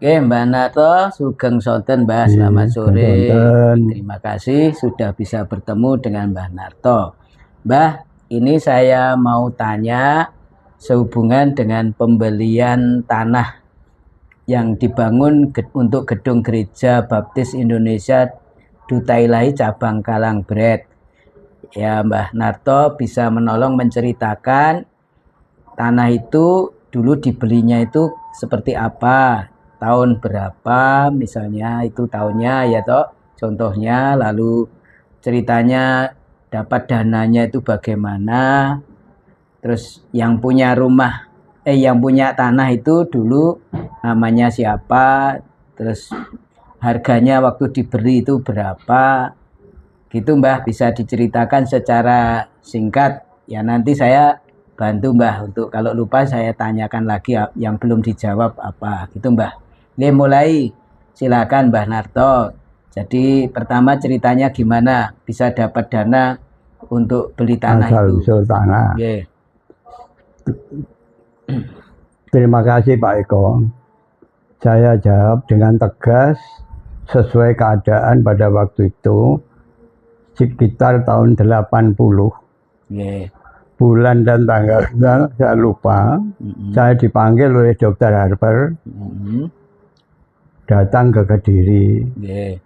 Oke, Mbak Nato, Sugeng Sonten, Mbak. Selamat sore. Terima kasih sudah bisa bertemu dengan Mbah Narto. Mbah, ini saya mau tanya sehubungan dengan pembelian tanah yang dibangun untuk gedung Gereja Baptis Indonesia Duta Ilahi Cabang Kalangbret. Ya, Mbah Narto bisa menolong menceritakan tanah itu dulu dibelinya itu seperti apa, tahun berapa misalnya, itu tahunnya ya toh, contohnya, lalu ceritanya dapat dananya itu bagaimana, terus yang punya rumah yang punya tanah itu dulu namanya siapa, terus harganya waktu diberi itu berapa gitu, Mbah. Bisa diceritakan secara singkat ya, nanti saya bantu Mbah untuk kalau lupa saya tanyakan lagi yang belum dijawab apa gitu, Mbah. Ini mulai, silakan Mbah Narto. Jadi pertama ceritanya gimana bisa dapat dana untuk beli tanah itu. Usul tanah. Yeah. Terima kasih Pak Eko. Saya jawab dengan tegas sesuai keadaan pada waktu itu, sekitar tahun 80. Yeah. Bulan dan tanggal saya lupa. Saya dipanggil oleh Dr. Harper. Datang ke Kediri. Yeah.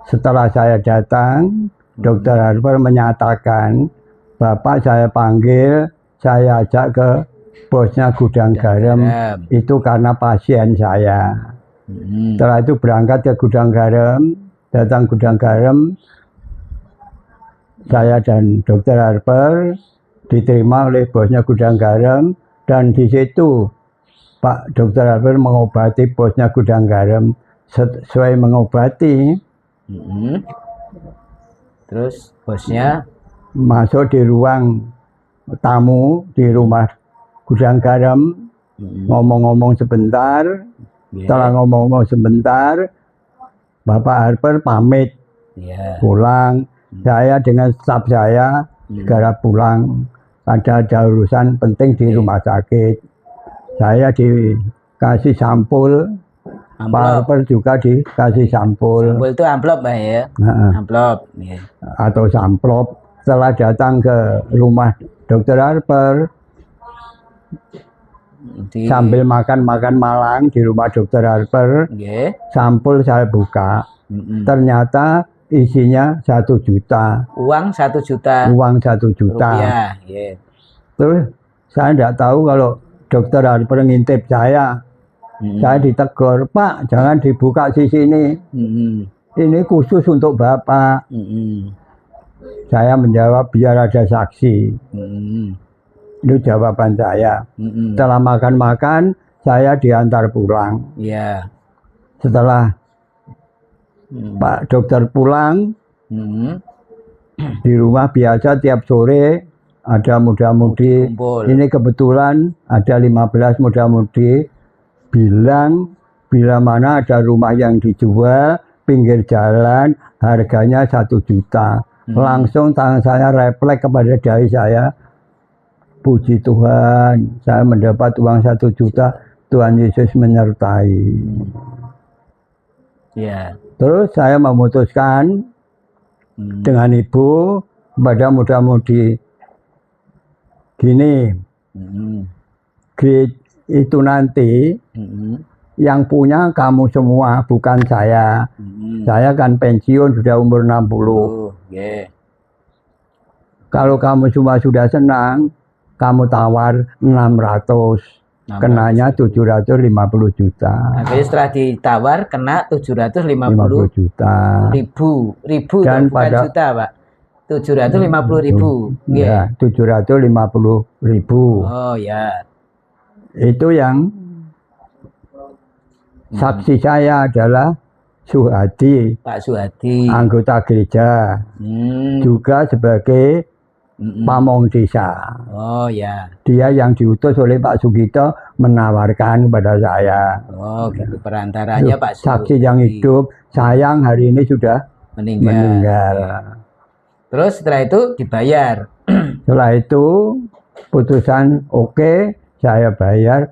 Setelah saya datang, Dr. Harper menyatakan, Bapak saya panggil, saya ajak ke bosnya Gudang Garam. Itu karena pasien saya. Setelah itu berangkat ke Gudang Garam, datang Gudang Garam, saya dan Dr. Harper diterima oleh bosnya Gudang Garam, dan di situ Pak Dr. Harper mengobati bosnya Gudang Garam. Sesuai mengobati, terus bosnya masuk di ruang tamu di rumah Gudang Garam, ngomong-ngomong sebentar. Setelah ngomong-ngomong sebentar, Bapak Harper pamit pulang. Saya dengan staf saya segera pulang. Ada urusan penting di rumah sakit. Saya dikasih sampul, Pak Harper juga dikasih sampul. Sampul itu amplop, Mbak ya? Amplop. Yeah. Atau samplop. Setelah datang ke rumah Dr. Harper, sambil makan malang di rumah Dr. Harper, sampul saya buka. Ternyata isinya 1 juta. Uang 1 juta. Uang 1 juta. Rupiah. Yeah. Terus saya tidak tahu kalau Dr. Harper ngintip saya. Saya ditegur, Pak, jangan dibuka sisi ini. Ini khusus untuk Bapak. Saya menjawab, biar ada saksi. Itu jawaban saya. Setelah makan-makan, saya diantar pulang. Yeah. Setelah Pak Dokter pulang, di rumah biasa tiap sore ada muda-mudi. Ini kebetulan ada 15 muda-mudi bilang, bila mana ada rumah yang dijual pinggir jalan, harganya 1 juta. Langsung tangan saya refleks kepada dahi saya. Puji Tuhan, saya mendapat uang 1 juta. Tuhan Yesus menyertai. Yeah. Terus saya memutuskan dengan ibu pada muda-mudi, gini, itu nanti yang punya kamu semua, bukan saya. Saya kan pensiun sudah umur 60. Kalau kamu semua sudah senang, kamu tawar 600. Kenanya 750 juta. Nah, setelah ditawar kena 750 juta. Ribu dan bukan pada juta, Pak. 750.000. Ya, 750.000. Oh ya. Itu yang saksi saya adalah Suhadi, Pak Suhadi, anggota gereja, juga sebagai pamong desa. Oh ya. Dia yang diutus oleh Pak Sugito menawarkan kepada saya. Oh gitu, perantaranya Pak Suhadi. Saksi yang hidup, sayang hari ini sudah meninggal. Terus setelah itu dibayar. Setelah itu putusan oke, saya bayar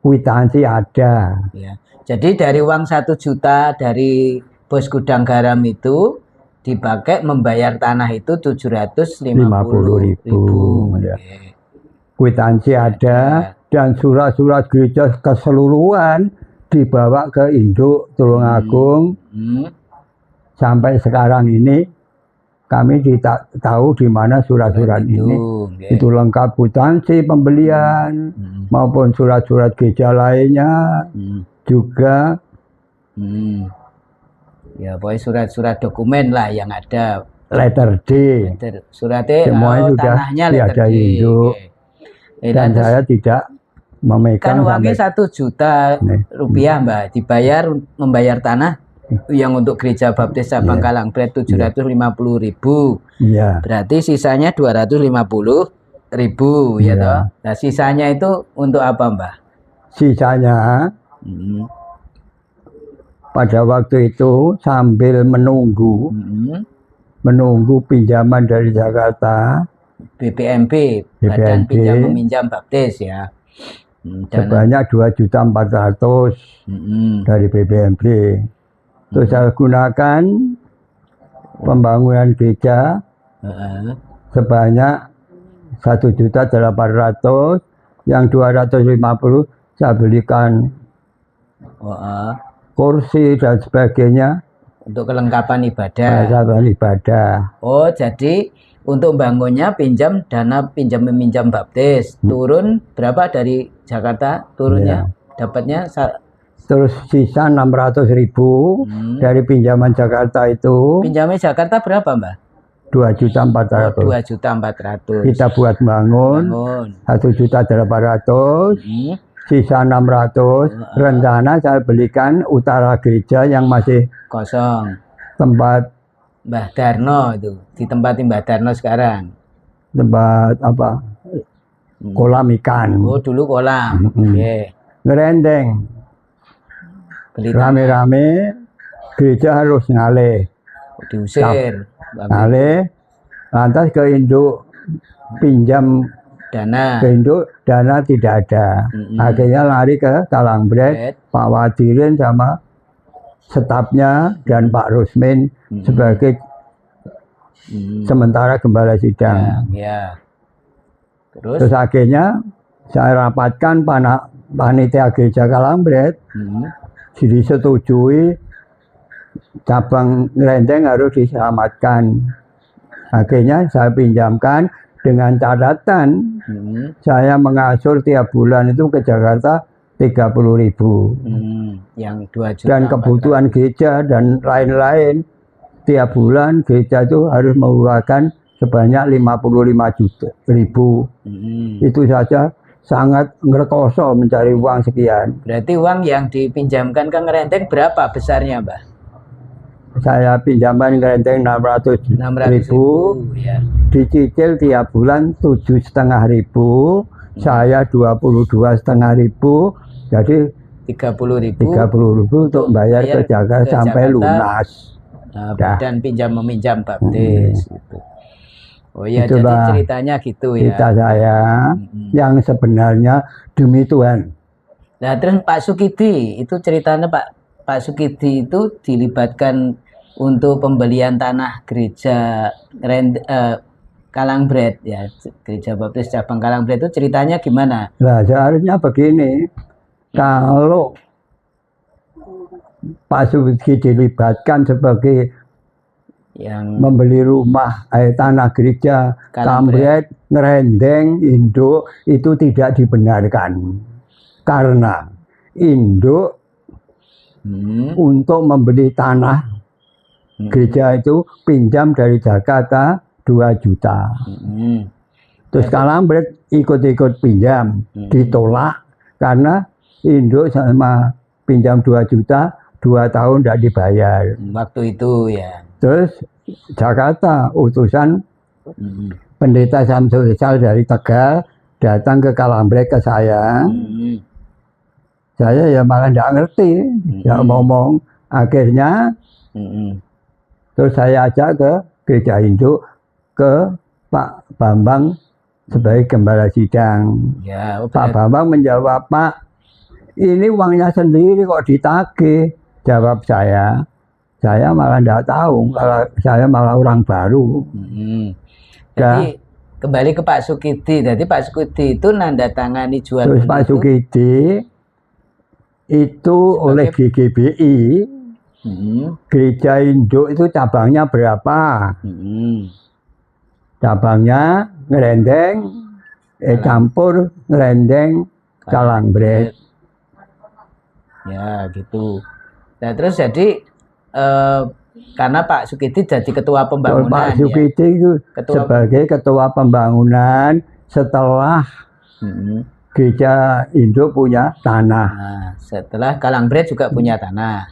kwitansi ada. Ya. Jadi dari uang 1 juta dari bos gudang garam itu dipakai membayar tanah itu 750.000. Ya. Kwitansi ada dan surat-surat gereja keseluruhan dibawa ke induk Tulungagung. Sampai sekarang ini kami tahu di mana surat-surat ini. Itu lengkap kwitansi pembelian maupun surat-surat gereja lainnya juga. Ya, pokoknya surat-surat dokumen lah yang ada. Letter D. Suratnya semuanya sudah ada induk. Dan saya tidak memegang. Kan uangnya 1 juta rupiah, Mbak, dibayar membayar tanah yang untuk gereja baptis Cabang Kalangbret 750.000. Iya. Berarti sisanya 250.000 ya toh. Nah, sisanya itu untuk apa, Mbak? Sisanya pada waktu itu sambil menunggu pinjaman dari Jakarta, BPMB, Badan Pinjam Meminjam Baptis ya. Sebanyak 2.400.000 dari BPMB. Terus saya gunakan pembangunan gereja sebanyak 1.800.000, yang 250 saya belikan kursi dan sebagainya untuk kelengkapan ibadah. Oh, jadi untuk bangunnya pinjam dana pinjam meminjam baptis. Turun berapa dari Jakarta turunnya? Dapatnya terus sisa 600.000 dari pinjaman Jakarta itu. Pinjaman Jakarta berapa, Mbak? 2.400.000. 2.400.000. Kita buat bangun 1.800.000. Sisa 600. Rencana saya belikan utara gereja yang masih kosong. Tempat Mbah Darno itu, di tempat Mbah Darno sekarang. Tempat apa? Kolam ikan. Oh, dulu kolam. Ngerendeng. Rame-rame gereja harus ngalih. Diusir. Ngalih. Lantas ke induk pinjam dana. Ke induk dana tidak ada. Akhirnya lari ke Kalangbret, Pak Wadirin sama stafnya dan Pak Rusmin sebagai sementara gembala sidang. Terus akhirnya saya rapatkan panitia gereja Kalangbret, disetujui cabang Ngerendeng harus diselamatkan. Akhirnya saya pinjamkan dengan catatan saya mengasur tiap bulan itu ke Jakarta 30.000. Yang 2 juta. Dan kebutuhan gereja dan lain-lain tiap bulan gereja itu harus mengeluarkan sebanyak 55.000. Itu saja sangat ngerekoso mencari uang sekian. Berarti uang yang dipinjamkan ke Ngerendeng berapa besarnya, Mbak? Saya pinjaman Ngerendeng 600.000. Dicicil tiap bulan 7.500. Saya 22.500. Jadi 30.000 untuk bayar ke Jakarta sampai lunas. Badan pinjam meminjam baptis gitu. Oh ya, jadi ceritanya gitu ya. Cerita saya yang sebenarnya demi Tuhan. Nah, terus Pak Sukidi itu ceritanya Pak Sukidi itu dilibatkan untuk pembelian tanah gereja Kalangbret ya, gereja baptis cabang Kalangbret itu ceritanya gimana? Nah, seharusnya begini, kalau Pak Sukidi dilibatkan sebagai yang membeli rumah tanah gereja Kalangbret, Ngerendeng, induk itu tidak dibenarkan karena induk untuk membeli tanah gereja itu pinjam dari Jakarta 2 juta. Terus Kalangbret ikut-ikut pinjam, ditolak karena induk sama pinjam 2 juta 2 tahun tidak dibayar. Waktu itu ya. Terus Jakarta utusan pendeta Samsul Rizal dari Tegal datang ke Kalangbret ke saya. Saya ya malah tidak ngerti, ya ngomong. Akhirnya terus saya ajak ke gereja induk ke Pak Bambang sebagai gembala sidang. Ya, Pak Bambang menjawab, Pak, ini uangnya sendiri kok ditagih. Jawab saya malah tidak tahu, kalau saya malah orang baru. Jadi kembali ke Pak Sukidi. Jadi Pak Sukidi itu nanda tangani jual terus Pak Sukidi itu oleh GGBI, Gereja Induk itu cabangnya berapa? Cabangnya Ngerendeng, campur Ngerendeng, Kalangbret. Ya gitu. Nah terus jadi karena Pak Sukidi jadi ketua pembangunan. Pak Sukidi itu sebagai ketua pembangunan setelah Gereja Induk punya tanah. Nah, setelah Kalangbret juga punya tanah.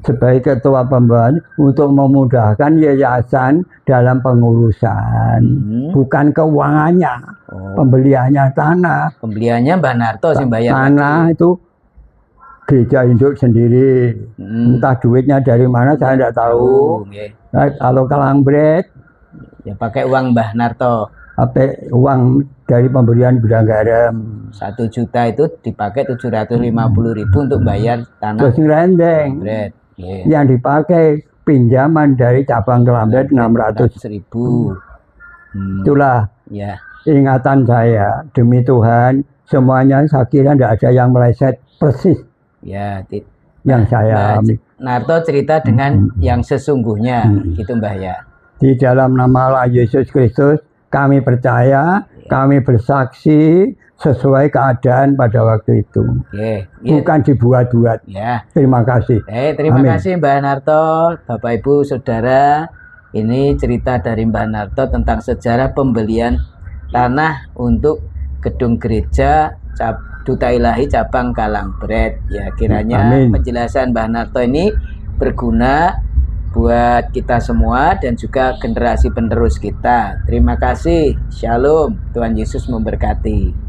Sebagai ketua pembangunan untuk memudahkan yayasan dalam pengurusan, bukan keuangannya, pembeliannya tanah. Pembeliannya Mbah Narto sih bayar. Tanah itu Gereja Induk sendiri, entah duitnya dari mana saya tidak tahu. Nah, kalau Kalangbret ya pakai uang Mbah Narto. Pakai uang dari pemberian gudang garam. 1 juta itu dipakai 750.000 untuk bayar tanah. Terus Ngerendeng yang dipakai pinjaman dari cabang Kalangbret 600.000. Itulah ingatan saya, demi Tuhan semuanya saya kira tidak ada yang meleset persis. Ya, yang saya Narto cerita dengan yang sesungguhnya, gitu Mbah ya. Di dalam nama Allah Yesus Kristus kami percaya, kami bersaksi sesuai keadaan pada waktu itu. Bukan dibuat-buat. Terima kasih. Terima kasih Mbah Narto, Bapak Ibu Saudara. Ini cerita dari Mbah Narto tentang sejarah pembelian tanah untuk gedung gereja Duta Ilahi cabang Kalangbret. Ya, kiranya penjelasan Mbah Narto ini berguna buat kita semua dan juga generasi penerus kita. Terima kasih. Shalom. Tuhan Yesus memberkati.